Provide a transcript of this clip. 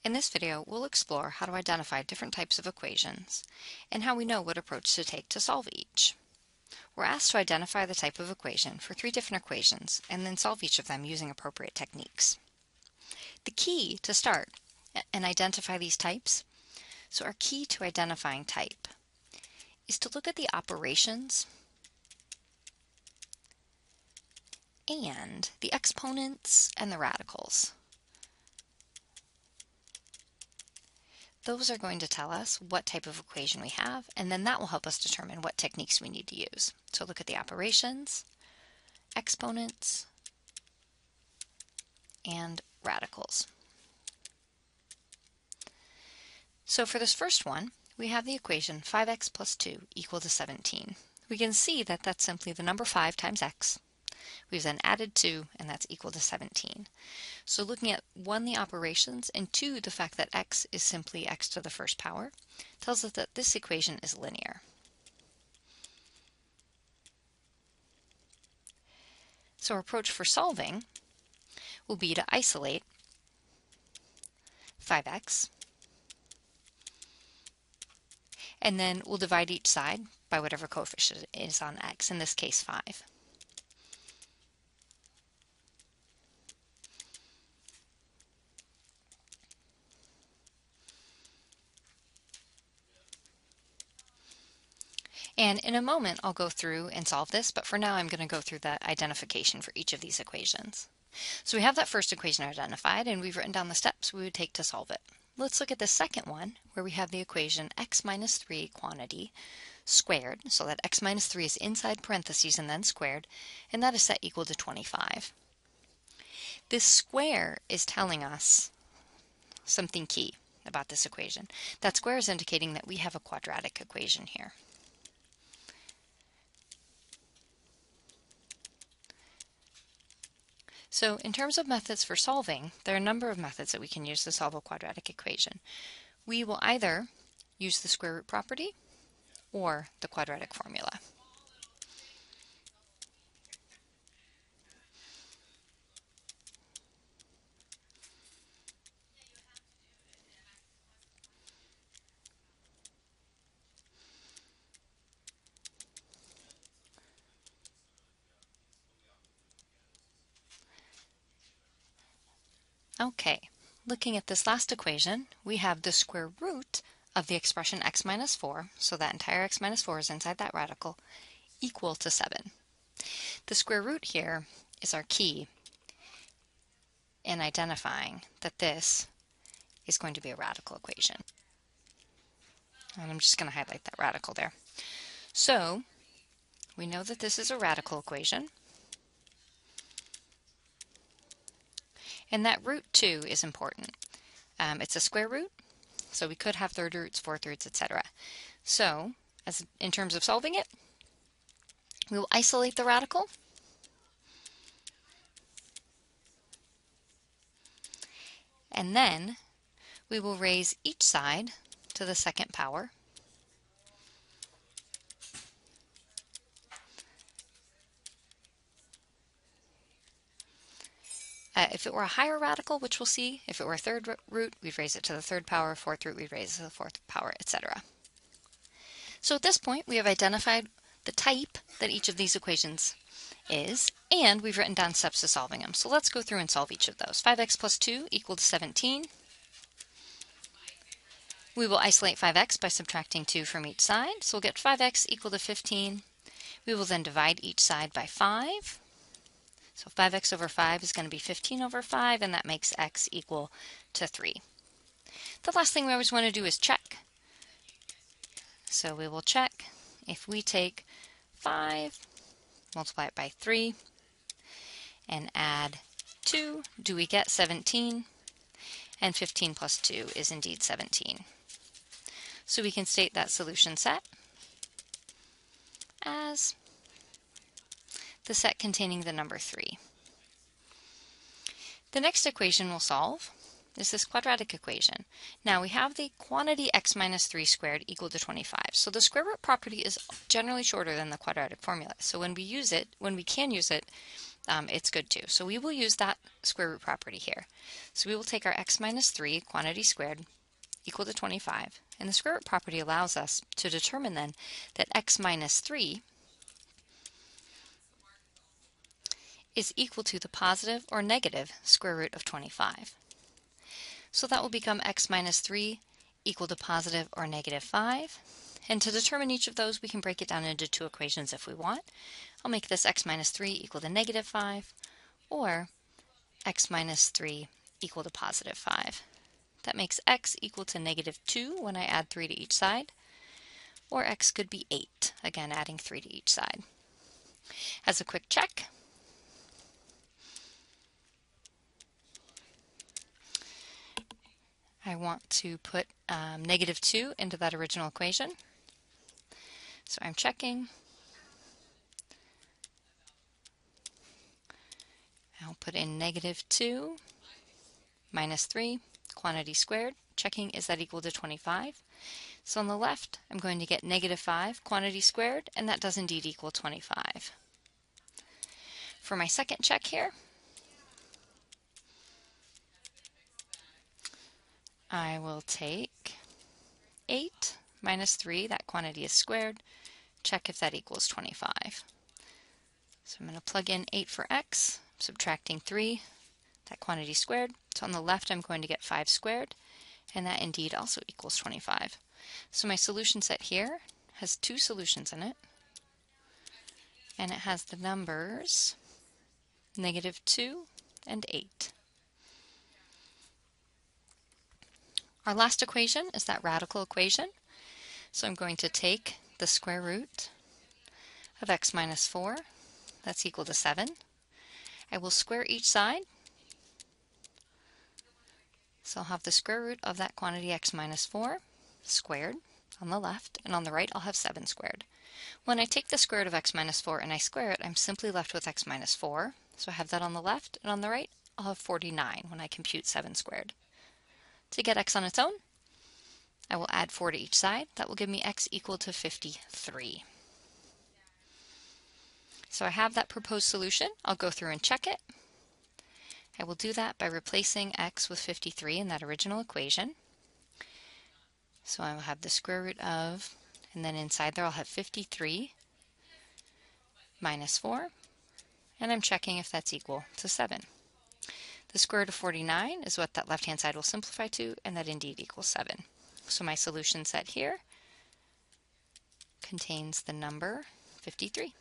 In this video, we'll explore how to identify different types of equations and how we know what approach to take to solve each. We're asked to identify the type of equation for 3 different equations and then solve each of them using appropriate techniques. The key to start and identify these types, so our key to identifying type, is to look at the operations and the exponents and the radicals. Those are going to tell us what type of equation we have, and then that will help us determine what techniques we need to use. So look at the operations, exponents, and radicals. So for this first one, we have the equation 5x plus 2 equal to 17. We can see that that's simply the number 5 times x. We've then added 2, and that's equal to 17. So looking at 1, the operations, and 2, the fact that x is simply x to the first power, tells us that this equation is linear. So our approach for solving will be to isolate 5x, and then we'll divide each side by whatever coefficient is on x, in this case 5. And in a moment, I'll go through and solve this, but for now I'm going to go through the identification for each of these equations. So we have that first equation identified, and we've written down the steps we would take to solve it. Let's look at the second one, where we have the equation x minus 3 quantity squared, so that x minus 3 is inside parentheses and then squared, and that is set equal to 25. This square is telling us something key about this equation. That square is indicating that we have a quadratic equation here. So in terms of methods for solving, there are a number of methods that we can use to solve a quadratic equation. We will either use the square root property or the quadratic formula. Okay, looking at this last equation, we have the square root of the expression x minus 4, so that entire x minus 4 is inside that radical, equal to 7. The square root here is our key in identifying that this is going to be a radical equation. And I'm just going to highlight that radical there. So we know that this is a radical equation. And that root 2 is important. It's a square root, so we could have third roots, fourth roots, etc. So, in terms of solving it, we will isolate the radical. And then we will raise each side to the second power. If it were a higher radical, which we'll see, if it were a third root, we'd raise it to the third power, fourth root, we'd raise it to the fourth power, etc. So at this point, we have identified the type that each of these equations is, and we've written down steps to solving them. So let's go through and solve each of those. 5x plus 2 equal to 17. We will isolate 5x by subtracting 2 from each side, so we'll get 5x equal to 15. We will then divide each side by 5. So 5x over 5 is going to be 15 over 5, and that makes x equal to 3. The last thing we always want to do is check. So we will check if we take 5, multiply it by 3, and add 2, do we get 17? And 15 plus 2 is indeed 17. So we can state that solution set as the set containing the number 3. The next equation we'll solve is this quadratic equation. Now we have the quantity x minus 3 squared equal to 25. So the square root property is generally shorter than the quadratic formula. So when we use it, when we can use it, it's good too. So we will use that square root property here. So we will take our x minus 3, quantity squared, equal to 25. And the square root property allows us to determine then that x minus 3 is equal to the positive or negative square root of 25. So that will become x minus 3 equal to positive or negative 5. And to determine each of those, we can break it down into two equations if we want. I'll make this x minus 3 equal to negative 5, or x minus 3 equal to positive 5. That makes x equal to negative 2 when I add 3 to each side, or x could be 8, again adding 3 to each side. As a quick check, I want to put negative 2 into that original equation. So I'm checking. I'll put in negative 2 minus 3, quantity squared. Checking, is that equal to 25? So on the left, I'm going to get negative 5, quantity squared, and that does indeed equal 25. For my second check here, I will take 8 minus 3, that quantity is squared, check if that equals 25. So I'm going to plug in 8 for x, subtracting 3, that quantity squared. So on the left I'm going to get 5 squared, and that indeed also equals 25. So my solution set here has two solutions in it, and it has the numbers negative 2 and 8. Our last equation is that radical equation. So I'm going to take the square root of x minus 4, that's equal to 7. I will square each side. So I'll have the square root of that quantity x minus 4 squared on the left, and on the right I'll have 7 squared. When I take the square root of x minus 4 and I square it, I'm simply left with x minus 4. So I have that on the left, and on the right I'll have 49 when I compute 7 squared. To get x on its own, I will add 4 to each side. That will give me x equal to 53. So I have that proposed solution. I'll go through and check it. I will do that by replacing x with 53 in that original equation. So I will have the square root of, and then inside there I'll have 53 minus 4, and I'm checking if that's equal to 7. The square root of 49 is what that left-hand side will simplify to, and that indeed equals 7. So my solution set here contains the number 53.